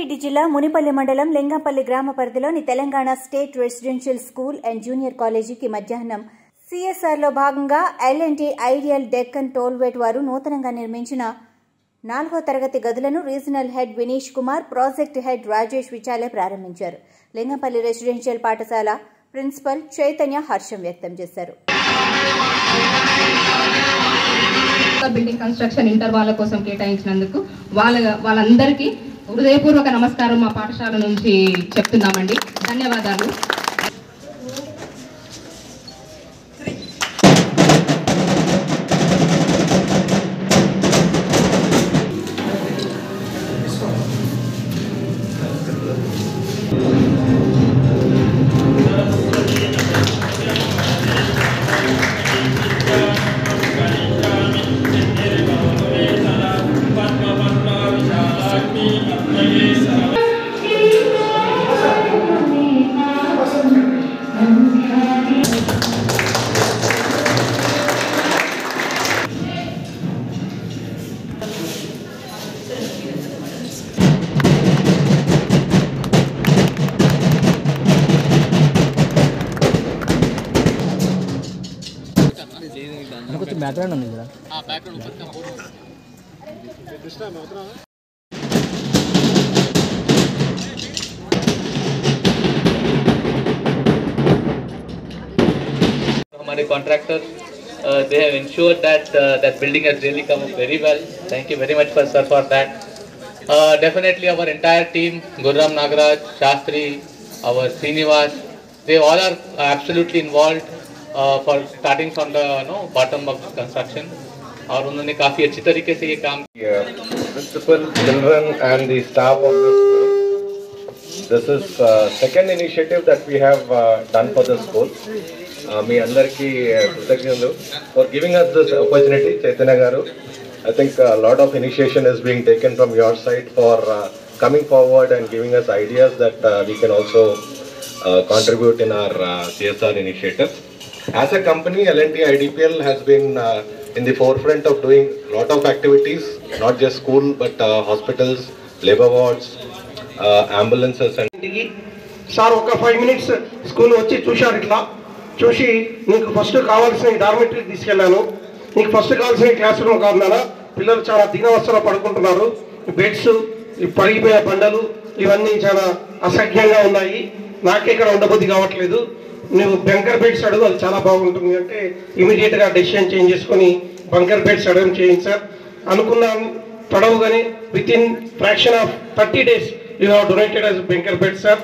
రంగారెడ్డి జిల్లా మునిపల్లి మండలం లింగంపల్లి గ్రామ పరిధిలోని Telangana state residential school and junior కాలేజీకి మధ్యాహ్నం సిఎస్ఆర్లో భాగంగా L&T ఐడియల్ డెక్కన్ టోల్వేట్ వారు నూతనంగా నిర్మించిన 4వ తరగతి గదులను regional head Vineesh Kumar, project head Rajesh విచాలే ప్రారంభించారు. లింగంపల్లి రెసిడెన్షియల్ పాఠశాల ప్రిన్సిపల్ చైతన్య హర్షం వ్యక్తం చేశారు. బిల్డింగ్ కన్స్ట్రక్షన్ ఇంటర్ వాళ్ళ కోసం కేటాయించినందుకు వాళ్ళందరికీ హృదయపూర్వక నమస్కారం మా పాఠశాల నుంచి చెప్తున్నామండి. ధన్యవాదాలు. कुछ बैकग्राउंड नहीं जरा बैकग्राउंड हमारे contractor they have ensured that that building has really come up very well. Thank you very much sir for that. Definitely our entire team, Gurram Nagaraj, Shastri, our Srinivas, they all are absolutely involved for starting from the bottom of construction. और उन्होंने काफ़ी अच्छी तरीके से ये काम किया. Principal, children and the staff of the school. This is second initiative that we have done for the school. మీ అందరికీ కృతజ్ఞతలు for giving us this opportunity, Chaitanya garu. I think a lot of initiation is being taken from your side for coming forward and giving us ideas that we can also contribute in our CSR initiatives. As a company, L&T IDPL has been in the forefront of doing a lot of activities, not just school but hospitals, labor wards, ambulances and sir ఒక 5 minutes school వచ్చి చూశారు. ఇట్లా చూసి నీకు first కావాల్సిన డార్మెటరీకి తీసుకెళ్ళాను. నీకు first కావాల్సిన క్లాస్ రూమ్ కావాలన్నా, పిల్లలు చాలా దినవస్థలో పడుకుంటున్నారు. బెడ్స్, పడిపోయిన బండలు ఇవన్నీ చాలా అసహ్యంగా ఉన్నాయి. నాకే ఇక్కడ ఉండబుద్ధి కావట్లేదు. నువ్వు బంకర్ బెడ్స్ అడుగు, అది చాలా బాగుంటుంది అంటే ఇమీడియట్గా డెసిషన్ చేంజ్ చేసుకొని బంకర్ బెడ్స్ అడగడం చేయండి సార్ అనుకున్నాను. పడవు కానీ with in fraction of 30 days you have donated as bunker beds sir.